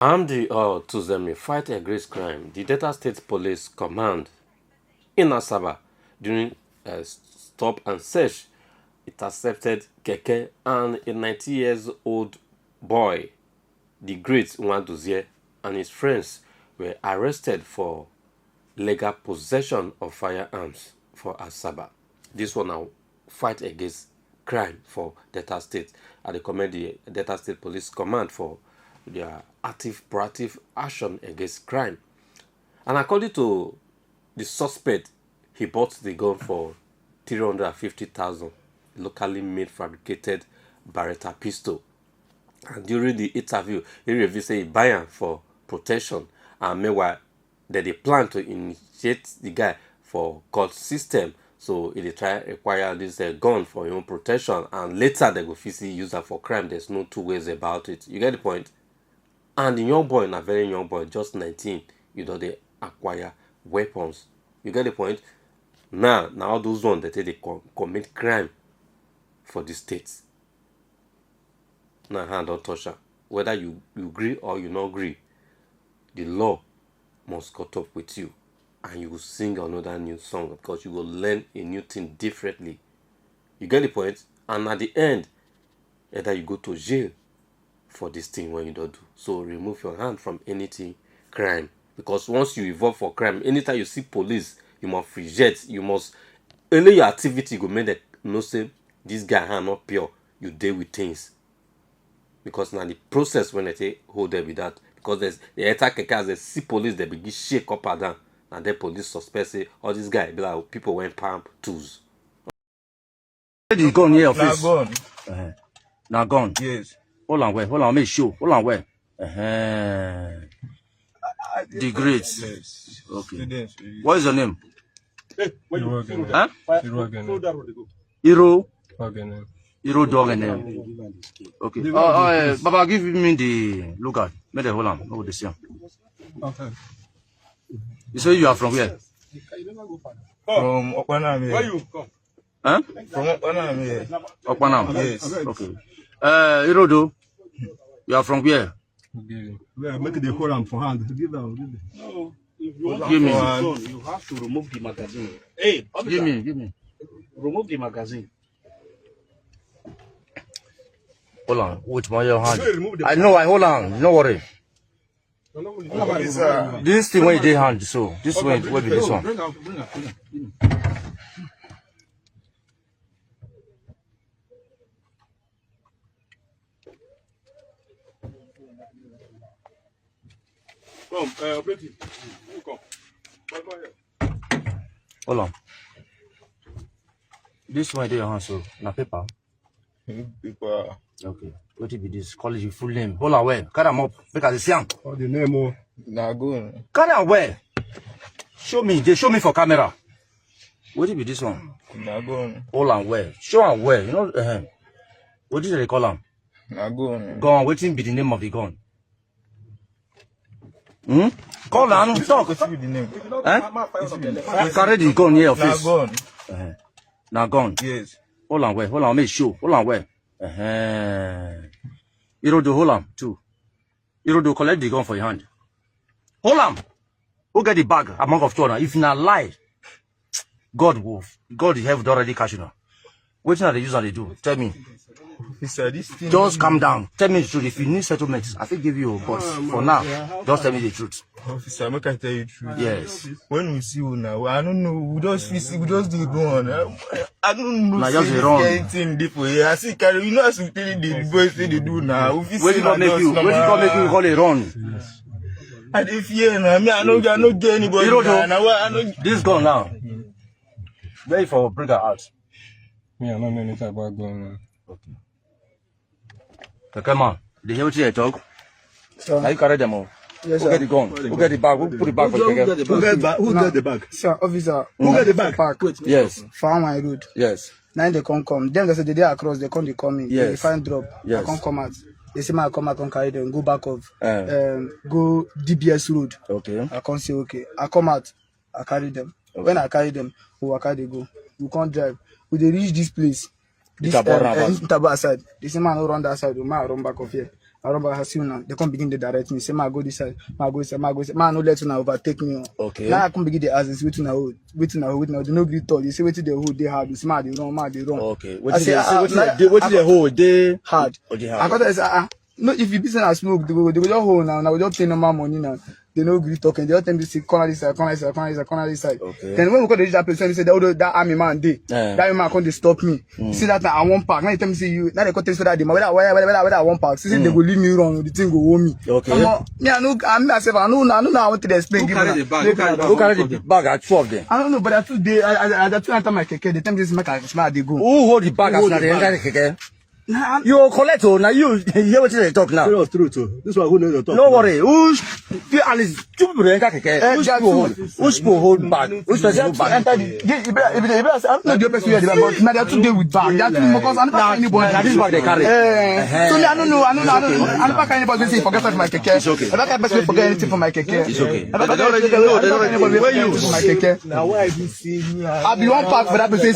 I'm the Tuzemi fight against crime. The Delta State Police Command in Asaba during a stop and search intercepted Keke and a 90 years old boy, the great Nwadozie, and his friends were arrested for legal possession of firearms for Asaba. This one now fight against crime for Delta State. I recommend the Delta State Police Command for their active, proactive action against crime. And according to the suspect, he bought the gun for 350,000, locally made fabricated Beretta pistol. And during the interview, he revealed say he buy am for protection, and meanwhile, they plan to initiate the guy for court system. So he dey try acquire this gun for your own protection, and later they go physically use that for crime. There's no two ways about it. You get the point? And the young boy, a very young boy, just 19, they acquire weapons. You get the point? Now all those ones that they commit crime for the states. Now hand don't touch her. Whether you agree or you not agree, the law must cut up with you, and you will sing another new song because you will learn a new thing differently. You get the point? And at the end, either you go to jail for this thing when you don't do. So remove your hand from anything crime, because once you evolve for crime, anytime you see police, you must reject. You must only your activity go make them know say this guy hand not pure. You deal with things, because now the process when they hold them with that, because there's the attack as they see police, they begin shake up and down, and then police suspect say all these guys be like people went palm tools. The gun here, office. Now gone. Now gone. Yes. Hold on, make sure. Hold on, where? The great. Yes. Okay. What is your name? Huh? Hero. Hero dog and name. Okay. Baba, give me the lookout. Make the hold on. Oh, the same. Okay. You say you are from where? From Okpanam. Where you come? Huh? From Okpanam. Okpanam. Yes. Okay. Hirodo, you are from where? Make the hold on for hand. Give them. No. If you want Give me. you have to remove the magazine. Hey, Give me. remove the magazine. Hold on. With my hand. I know. Hold on. No worry. This thing when you did hand, so this way will be this one. Bring out. Come, operative. You come. Bye. Hold on. This one your hand, so na paper. People. Okay. What it be this? Call it your full name. Hold on, where? Carry them up. Make us see. All the name. Now gone. Carry them where? Show me. They show me for camera. What it be this one? Now gone. Hold on, where? Show them where. You know. What did they call them? Now gone. Gun. Waiting be the name of the gun. Call on. Talk. What's the name? You carry the gun here, Now office. gone. Now gone. Yes. Hold on, where? Hold on, make sure. Hold on, where? Irodo, hold on, too. Irodo, collect the gun for your hand. Hold on. Who get the bag among of children? If not lie, God have already catch you now. What are they use and they do? Tell me. Officer, this thing. Just calm down. Tell me the truth. If you need settlements, I think give you a but for now, just tell me the truth. Officer, make I tell you the truth. Yes. When we see you now, I don't know. We just do run. I don't know. Now just run. Anything different. I see carry. You know as we tell the boys say they do now. Where did God make you? Where did God make you call it run? And if you know me, I don't get anybody. This gun now. Wait for bring her out. Me, I don't know anything about going. Okay. Okay, man. They hear what you talk. Now you carry them all. Yes, Who get the gun? Who get the bag? Who put the bag for the bag? Who get the bag? Sir, officer. Who get the bag? Park. Yes. Farm my road. Yes. Now they come. Then they say the day across, they come in. Yes. They find drop. Yes. I come out. They say I come out and carry them. Go back of. Go DBS road. Okay. I can't say okay. I come out. I carry them. Okay. When I carry them, we carry they go. We can't drive. We they reach this place. This Tabora side. They say man no run that side. Man run back of here. I run back, I see now. They come begin to direct me. Say, "Ma go this side, ma go this side, ma go this side. Ma no let you now overtake me." Okay. Now I come begin the ask, waiting now. They no gree talk. They say waiting the hold they hard. Say, "Ma they run." Okay. I What say, did they hold? They hard. Oh, they I hard. got to say, no, if you business and smoke, they go just hold now. Now we just pay normal money now. They no gree talking. They just tell me to say corner this side, corner this side, corner this side, corner this side. Okay. Then when we go to reach that place, when they say that army man dey, Yeah. that army man come they stop me. See that I want park. Now they tell me say you. Now they come tell me say that day. Whether I want park. See they go leave me wrong. The thing go hold me. Okay. Me I know. I myself I know. I want to explain. Who carry the bag? Who carry the bag at 2 of them? I don't know, but I two day. I two enter my keke. They tell me this make I smile. They go. Who hold the bag as hold na the the bag? enter keke? Nah, You collect now you hear what they talk now. Tell us truth. This one who knows the talk. No worry. Who's at least 2 people enter keke? Who's people hold bag? Who's person hold bag? enter the. I'm not the person here, but now they are two day with bag. They are two because I don't carry anybody. Now this bag they carry. So me, I don't know. I don't carry anybody say forget for my keke. It's okay. I don't carry person forget anything for my keke. It's okay. I don't carry anybody Where you? for my keke. Now why you see me? I be one pack for that person.